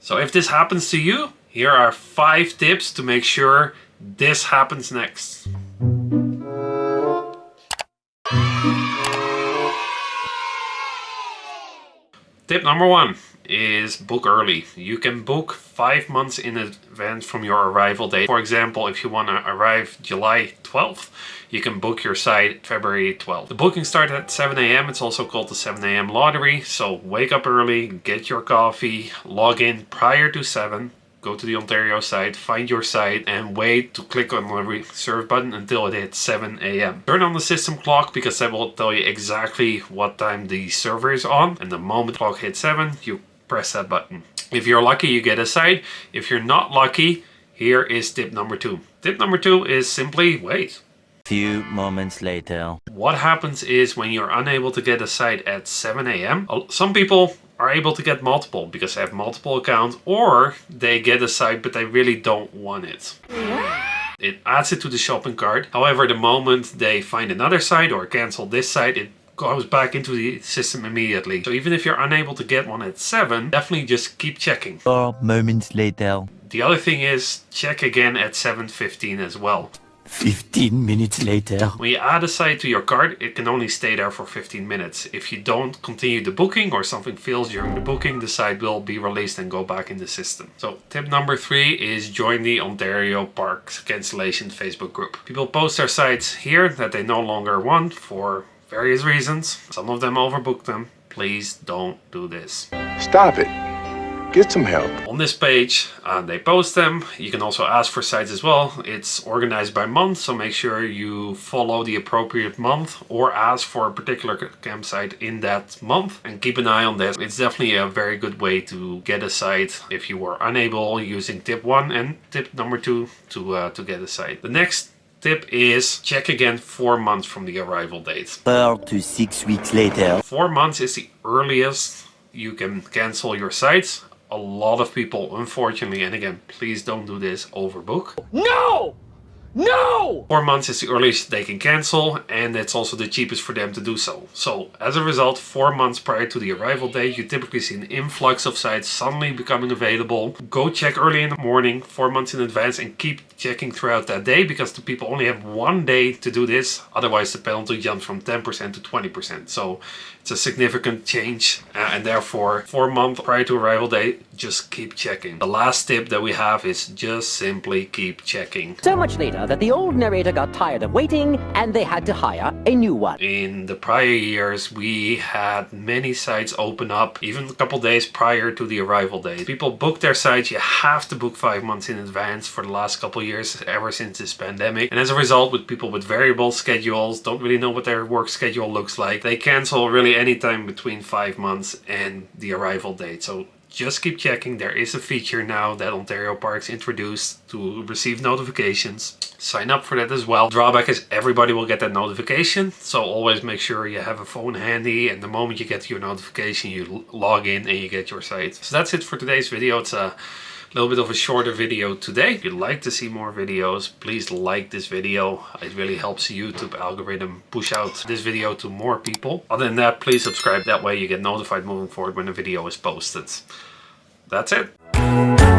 So if this happens to you, here are 5 tips to make sure this happens next. Tip number 1 is book early. You can book 5 months in advance from your arrival date. For example, if you want to arrive July 12th, you can book your site February 12th. The booking starts at 7 a.m. It's also called the 7 a.m. lottery. So wake up early, get your coffee, log in prior to 7. Go to the Ontario site, find your site, and wait to click on the reserve button until it hits 7 a.m. Turn on the system clock because that will tell you exactly what time the server is on. And the moment the clock hits 7, you press that button. If you're lucky, you get a site. If you're not lucky, here is tip number 2. Tip number 2 is simply wait. Few moments later. What happens is when you're unable to get a site at 7 a.m., some people are able to get multiple because they have multiple accounts, or they get a site but they really don't want it. It adds it to the shopping cart. However, the moment they find another site or cancel this site, it goes back into the system immediately. So even if you're unable to get one at 7, definitely just keep checking. 4 moments later. The other thing is check again at 7:15 as well. 15 minutes later. When you add a site to your cart, it can only stay there for 15 minutes. If you don't continue the booking or something fails during the booking, the site will be released and go back in the system. So tip number 3 is join the Ontario Park cancellation Facebook group. People post their sites here that they no longer want for various reasons. Some of them overbook them. Please don't do this. Stop it. Get some help. On this page, they post them. You can also ask for sites as well. It's organized by month, so make sure you follow the appropriate month or ask for a particular campsite in that month and keep an eye on that. It's definitely a very good way to get a site if you were unable using tip 1 and tip number 2 to get a site. The next tip is check again 4 months from the arrival date. 4 to 6 weeks later. 4 months is the earliest you can cancel your sites. A lot of people, unfortunately, and again, please don't do this, overbook. No! No! 4 months is the earliest they can cancel, and it's also the cheapest for them to do so. So, as a result, 4 months prior to the arrival date, you typically see an influx of sites suddenly becoming available. Go check early in the morning, 4 months in advance, and keep checking throughout that day, because the people only have 1 day to do this. Otherwise, the penalty jumps from 10% to 20%. So, it's a significant change, and therefore, 4 months prior to arrival date, just keep checking. The last tip that we have is just simply keep checking. So much later that the old narrator got tired of waiting and they had to hire a new one. In the prior years, we had many sites open up even a couple days prior to the arrival date. People book their sites. You have to book 5 months in advance for the last couple of years, ever since this pandemic. And as a result, with people with variable schedules, don't really know what their work schedule looks like, they cancel really anytime between 5 months and the arrival date. So just keep checking. There is a feature now that Ontario Parks introduced to receive notifications. Sign up for that as well. Drawback is everybody will get that notification, so always make sure you have a phone handy, and the moment you get your notification, you log in and you get your site. So that's it for today's video. It's a little bit of a shorter video today. If you'd like to see more videos, please like this video. It really helps the YouTube algorithm push out this video to more people. Other than that, please subscribe. That way you get notified moving forward when a video is posted. That's it.